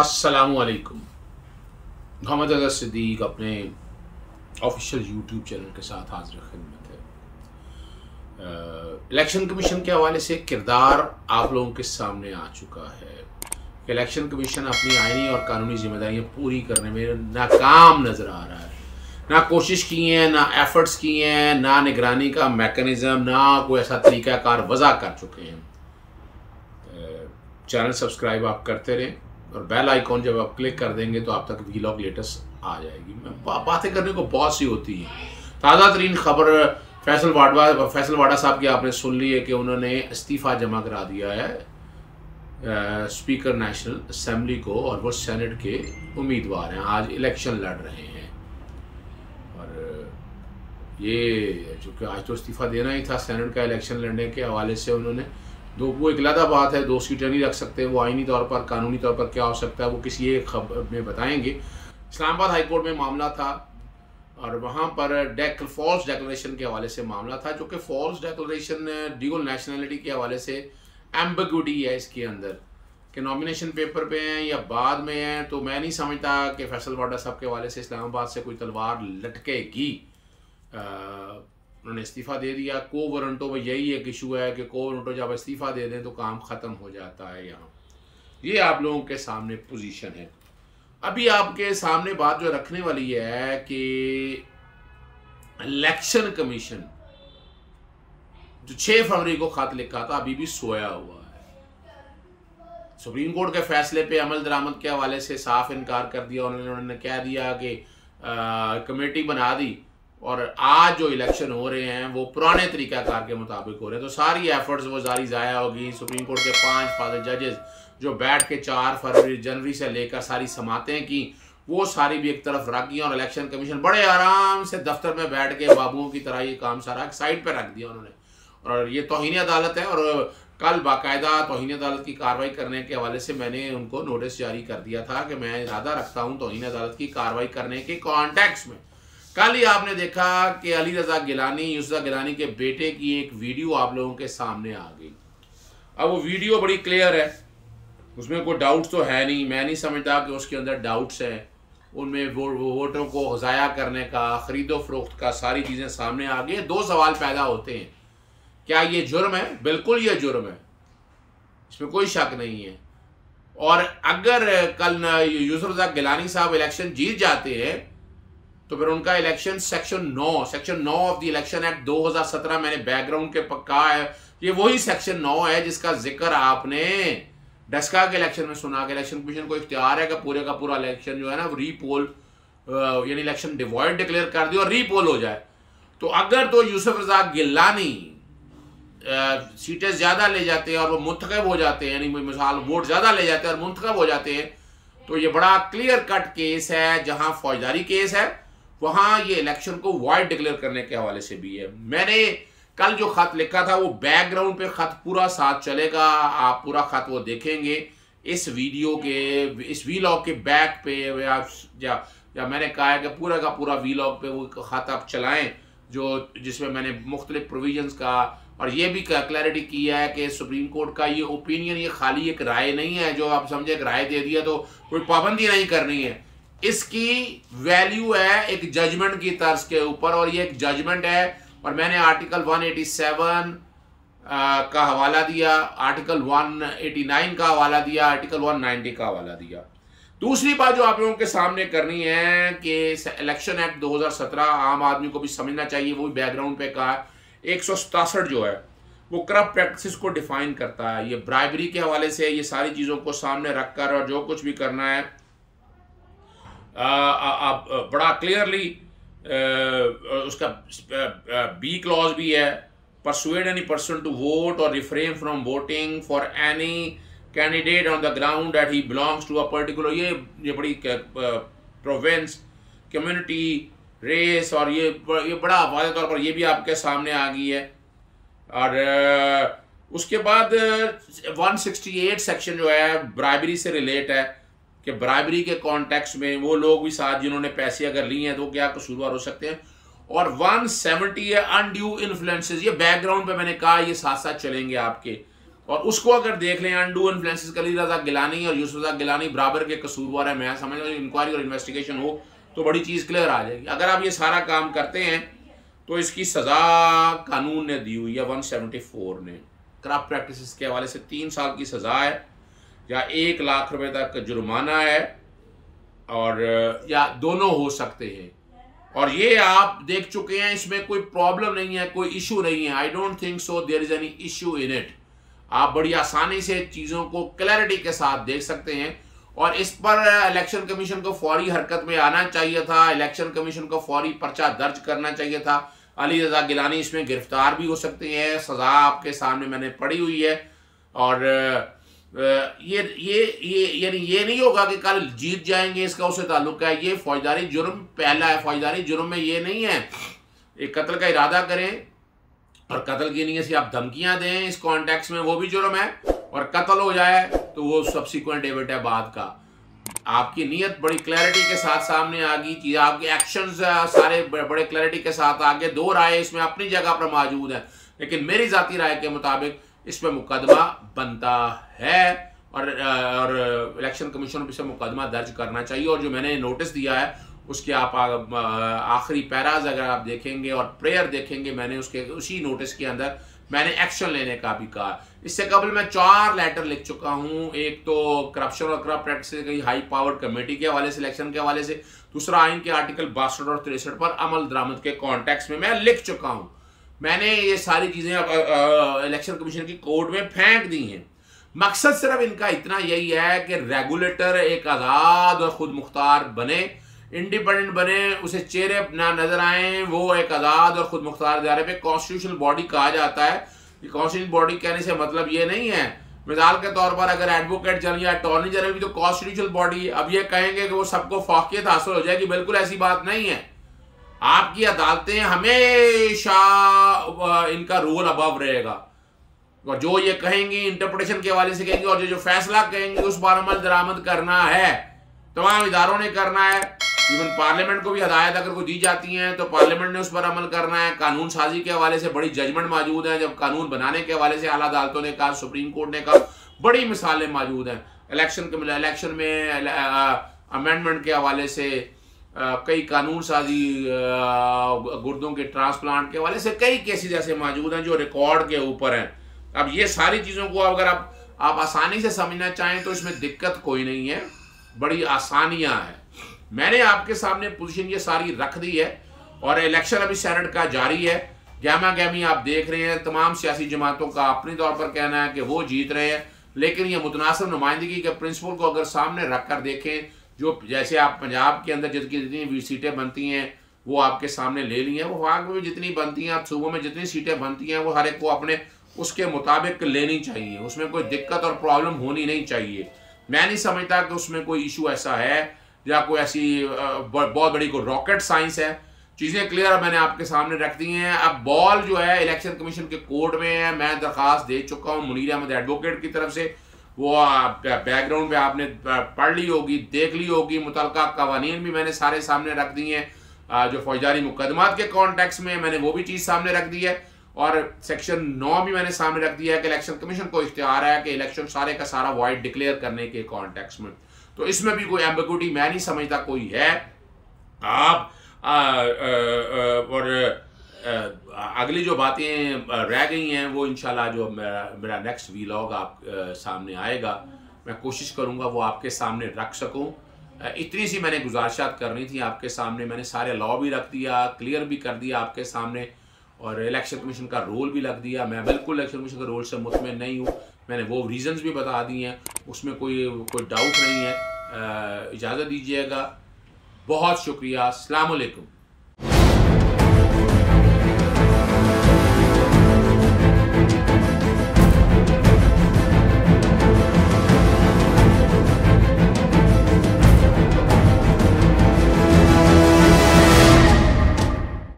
अस्सलामुअलैकुम। मोहम्मद अज़हर सिद्दीक अपने official YouTube channel के साथ हाजिर खिदमत है। इलेक्शन कमीशन के हवाले से किरदार आप लोगों के सामने आ चुका है कि इलेक्शन कमीशन अपनी आईनी और कानूनी जिम्मेदारियां पूरी करने में नाकाम नज़र आ रहा है। ना कोशिश की हैं, ना एफर्ट्स किए हैं, ना निगरानी का मैकेनिज़्म, ना कोई ऐसा तरीक़ाकार वज़ा कर चुके हैं। चैनल सब्सक्राइब आप करते रहें और बेल आइकॉन जब आप क्लिक कर देंगे तो आप तक वीलॉग लेटेस्ट आ जाएगी। बातें करने को बहुत सी होती हैं। ताज़ा तरीन खबर फैसल वाडा साहब की आपने सुन ली है कि उन्होंने इस्तीफ़ा जमा करा दिया है स्पीकर नेशनल असम्बली को, और वो सेनेट के उम्मीदवार हैं, आज इलेक्शन लड़ रहे हैं। और ये चूँकि आज तो इस्तीफ़ा देना ही था सेनेट का, इलेक्शन लड़ने के हवाले से उन्होंने वो एक अलग बात है, 2 सीटें नहीं रख सकते। वो आईनी तौर पर, कानूनी तौर पर क्या हो सकता है वो किसी एक खबर में बताएंगे। इस्लामाबाद हाई कोर्ट में मामला था और वहाँ पर फॉल्स डेक्लेरेशन के हवाले से मामला था, जो कि फॉल्स डेक्लेरेशन ड्यूल नेशनलिटी के हवाले से एम्बिग्यूटी है इसके अंदर कि नॉमिनेशन पेपर पे हैं या बाद में हैं। तो मैं नहीं समझता कि फैसल वाडा साहब के हवाले से इस्लामाबाद से कोई तलवार लटकेगी। उन्होंने इस्तीफ़ा दे दिया। को वारंटो में यही एक इशू है कि को वारंटो जब इस्तीफ़ा दे दें तो काम ख़त्म हो जाता है। यहाँ ये आप लोगों के सामने पोजीशन है। अभी आपके सामने बात जो रखने वाली है कि इलेक्शन कमीशन जो 6 फरवरी को खत लिखा था अभी भी सोया हुआ है। सुप्रीम कोर्ट के फैसले पे अमल दरामद के हवाले से साफ इनकार कर दिया। उन्होंने कह दिया कि कमेटी बना दी और आज जो इलेक्शन हो रहे हैं वो पुराने तरीक़ाकार के मुताबिक हो रहे हैं। तो सारी एफर्ट्स वो सारी ज़ाया होगी। सुप्रीम कोर्ट के 5 फादर जजेस जो बैठ के 4 जनवरी से लेकर सारी समातें की, वो सारी भी एक तरफ रख दिया और इलेक्शन कमीशन बड़े आराम से दफ्तर में बैठ के बाबुओं की तरह ये काम सारा साइड पर रख दिया उन्होंने। और ये तौहीन अदालत है और कल बाकायदा तौहीन अदालत की कार्रवाई करने के हवाले से मैंने उनको नोटिस जारी कर दिया था कि मैं इरादा रखता हूँ तौहीन अदालत की कार्रवाई करने के कॉन्टेक्स्ट में। कल ही आपने देखा कि अली रज़ा गिलानी, यूसुफ गिलानी के बेटे की एक वीडियो आप लोगों के सामने आ गई। अब वो वीडियो बड़ी क्लियर है, उसमें कोई डाउट्स तो है नहीं। मैं नहीं समझता कि उसके अंदर डाउट्स हैं। उनमें वोटों को ज़ाया करने का, ख़रीदो फरोख्त का, सारी चीज़ें सामने आ गई। 2 सवाल पैदा होते हैं, क्या ये जुर्म है? बिल्कुल ये जुर्म है, इसमें कोई शक नहीं है। और अगर कल यूसुफ रज़ा गिलानी साहब इलेक्शन जीत जाते हैं तो फिर उनका election section 9 of the election act 2017 मैंने बैकग्राउंड के पक्का है, ये वही सेक्शन 9 है जिसका जिक्र आपने डस्का के इलेक्शन में सुना। कि इलेक्शन कमीशन को इख्तियार है कि पूरे का पूरा इलेक्शन जो है ना रीपोल यानी इलेक्शन डिवॉइड डिक्लेयर कर दिया और रीपोल हो जाए। तो अगर तो यूसुफ रज़ा गिलानी सीटें ज़्यादा ले जाते हैं और वो मुंतखब हो जाते हैं, यानी मिसाल वोट ज़्यादा ले जाते हैं और मुंतखब हो जाते हैं, तो ये बड़ा क्लियर कट केस है। जहाँ फौजदारी केस है वहाँ ये इलेक्शन को वॉइड डिक्लेयर करने के हवाले से भी है। मैंने कल जो ख़त लिखा था वो बैकग्राउंड पे ख़त पूरा साथ चलेगा, आप पूरा ख़त वो देखेंगे इस वीडियो के, इस वीलॉग के बैक पे या मैंने कहा है कि पूरा का पूरा वीलॉग पे वो ख़त आप चलाएं जो जिसमें मैंने मुख्तलिफ प्रोविजंस का और ये भी क्लैरिटी की है कि सुप्रीम कोर्ट का ये ओपिनियन ये खाली एक राय नहीं है जो आप समझे एक राय दे दिया तो कोई पाबंदी नहीं करनी है। इसकी वैल्यू है एक जजमेंट की तर्ज के ऊपर, और ये एक जजमेंट है। और मैंने आर्टिकल 187 का हवाला दिया, आर्टिकल 189 का हवाला दिया, आर्टिकल 190 का हवाला दिया। दूसरी बात जो आप लोगों के सामने करनी है कि इलेक्शन एक्ट 2017 आम आदमी को भी समझना चाहिए, वो भी बैकग्राउंड पे कहा 167 जो है वो करप्ट प्रैक्टिस को डिफाइन करता है। ये ब्राइबरी के हवाले से ये सारी चीज़ों को सामने रखकर और जो कुछ भी करना है आप बड़ा क्लियरली उसका बी क्लॉज भी है, persuade any person to vote और refrain from voting for any candidate on the ground that he belongs to a particular, ये बड़ी प्रोविंस, कम्युनिटी, रेस, और ये बड़ा वाज़े तौर पर ये भी आपके सामने आ गई है। और उसके बाद 168 सेक्शन जो है ब्राइबरी से रिलेट है कि ब्राइबरी के कॉन्टेक्स्ट में वो लोग भी साथ जिन्होंने पैसे अगर लिए हैं तो क्या कसूरवार हो सकते हैं। और 170 है अनड्यू इन्फ्लुएंसेस, ये बैकग्राउंड पे मैंने कहा ये साथ साथ चलेंगे आपके। और उसको अगर देख लें, अनडू इन्फ्लुएंसेस कलील रज़ा गिलानी और यूसुफ रज़ा गिलानी बराबर के कसूरवार है। मैं समझ रहा हूँ इंक्वायरी और इन्वेस्टिगेशन हो तो बड़ी चीज़ क्लियर आ जाएगी। अगर आप ये सारा काम करते हैं तो इसकी सज़ा कानून ने दी हुई है 174 ने। करप्ट प्रैक्टिसेस के हवाले से 3 साल की सज़ा है या 1 लाख रुपए तक जुर्माना है, और या दोनों हो सकते हैं। और ये आप देख चुके हैं, इसमें कोई प्रॉब्लम नहीं है, कोई इशू नहीं है। I don't think so there is any issue in it. आप बड़ी आसानी से चीज़ों को क्लैरिटी के साथ देख सकते हैं। और इस पर इलेक्शन कमीशन को फौरी हरकत में आना चाहिए था। इलेक्शन कमीशन को फौरी पर्चा दर्ज करना चाहिए था। अली रज़ा गिलानी इसमें गिरफ्तार भी हो सकते हैं। सज़ा आपके सामने मैंने पड़ी हुई है। और ये नहीं होगा कि कल जीत जाएंगे, इसका उससे ताल्लुक है। ये फौजदारी जुर्म पहला है। फौजदारी जुर्म में ये नहीं है एक कत्ल का इरादा करें और कत्ल की नीयत से आप धमकियां दें, इस कॉन्टेक्स्ट में वो भी जुर्म है। और कत्ल हो जाए तो वो सब्सिक्वेंट एविट है बाद का। आपकी नीयत बड़ी क्लैरिटी के साथ सामने आ गई कि आपके एक्शंस सारे बड़े क्लैरिटी के साथ आगे। 2 राय इसमें अपनी जगह पर मौजूद है, लेकिन मेरी ज़ाती राय के मुताबिक इस पर मुकदमा बनता है और इलेक्शन कमीशन पर मुकदमा दर्ज करना चाहिए। और जो मैंने नोटिस दिया है उसके आप आखिरी पैराज अगर आप देखेंगे और प्रेयर देखेंगे, मैंने उसके उसी नोटिस के अंदर मैंने एक्शन लेने का भी कहा। इससे कबल मैं 4 लेटर लिख चुका हूँ। एक तो करप्शन और करप्ट प्रैक्टिसेस की हाई पावर्ड कमेटी के हवाले से, इलेक्शन के हवाले से। दूसरा आइन के आर्टिकल 62 और 63 पर अमल दरामद के कॉन्टेक्स्ट में मैं लिख चुका हूँ। मैंने ये सारी चीज़ें इलेक्शन कमीशन की कोर्ट में फेंक दी हैं। मकसद सिर्फ इनका इतना यही है कि रेगुलेटर एक आज़ाद और ख़ुद मुख्तार बने, इंडिपेंडेंट बने, उसे चेहरे ना नजर आए, वो एक आज़ाद और ख़ुद मुख्तार इदारे पे कॉन्स्टिट्यूशनल बॉडी कहा जाता है। कॉन्स्टिट्यूशनल बॉडी कहने से मतलब ये नहीं है, मिसाल के तौर पर अगर एडवोकेट जनरल या अटॉर्नी जनरल भी तो कॉन्स्टिट्यूशनल बॉडी। अब ये कहेंगे कि वो सबको फौकियत हासिल हो जाएगी, बिल्कुल ऐसी बात नहीं है। आपकी अदालतें हमेशा इनका रोल अबव रहेगा, और जो ये कहेंगी इंटरप्रिटेशन के हवाले से कहेंगी, और जो फैसला कहेंगे उस पर अमल दरामद करना है, तमाम इदारों ने करना है। इवन पार्लियामेंट को भी हदायत अगर कोई दी जाती हैं तो पार्लियामेंट ने उस पर अमल करना है। कानून साजी के हवाले से बड़ी जजमेंट मौजूद है। जब कानून बनाने के हवाले से आला अदालतों ने कहा, सुप्रीम कोर्ट ने कहा, बड़ी मिसालें मौजूद हैं। इलेक्शन में अमेंडमेंट के हवाले से कई कानून साजी, गुर्दों के ट्रांसप्लांट के हवाले से कई केसेस ऐसे मौजूद हैं जो रिकॉर्ड के ऊपर हैं। अब ये सारी चीज़ों को अगर आप आसानी से समझना चाहें तो इसमें दिक्कत कोई नहीं है, बड़ी आसानियाँ हैं। मैंने आपके सामने पोजीशन ये सारी रख दी है। और इलेक्शन अभी सेनेट का जारी है। गहमा गहमी आप देख रहे हैं, तमाम सियासी जमातों का अपने तौर पर कहना है कि वो जीत रहे हैं, लेकिन ये मुतनासिब नुमाइंदगी के प्रिंसिपल को अगर सामने रख कर देखें, जो जैसे आप पंजाब के अंदर जितनी सीटें बनती हैं वो आपके सामने ले ली हैं, वो वहाँ में जितनी बनती हैं, आप सूबों में जितनी सीटें बनती हैं, वो हर एक को अपने उसके मुताबिक लेनी चाहिए। उसमें कोई दिक्कत और प्रॉब्लम होनी नहीं चाहिए। मैं नहीं समझता कि उसमें कोई इशू ऐसा है या कोई ऐसी बहुत बड़ी कोई रॉकेट साइंस है। चीज़ें क्लियर मैंने आपके सामने रख दी हैं। अब बॉल जो है इलेक्शन कमीशन के कोर्ट में है। मैं दरख्वास्त दे चुका हूँ मुनीर अहमद एडवोकेट की तरफ से, वो बैकग्राउंड में आपने पढ़ ली होगी, देख ली होगी। मुतलका कवानीन भी मैंने सारे सामने रख दिए हैं। जो फौजदारी मुकदमात के कॉन्टेक्स्ट में मैंने वो भी चीज़ सामने रख दी है। और सेक्शन 9 भी मैंने सामने रख दिया है कि इलेक्शन कमीशन को इख्तियार है कि इलेक्शन सारे का सारा वाइड डिक्लेयर करने के कॉन्टेक्स्ट में। तो इसमें भी कोई एम्बिग्यूटी मैं नहीं समझता कोई है। आप और अगली जो बातें रह गई हैं वो इंशाल्लाह जो मेरा नेक्स्ट वीलॉग आप सामने आएगा, मैं कोशिश करूंगा वो आपके सामने रख सकूं। इतनी सी मैंने गुजारिशात करनी थी आपके सामने। मैंने सारे लॉ भी रख दिया, क्लियर भी कर दिया आपके सामने, और इलेक्शन कमीशन का रोल भी लग दिया। मैं बिल्कुल इलेक्शन कमीशन के रोल से मुतमिन नहीं हूँ। मैंने वो रीजंस भी बता दिए हैं, उसमें कोई डाउट नहीं है। इजाज़त दीजिएगा। बहुत शुक्रिया। अस्सलाम वालेकुम।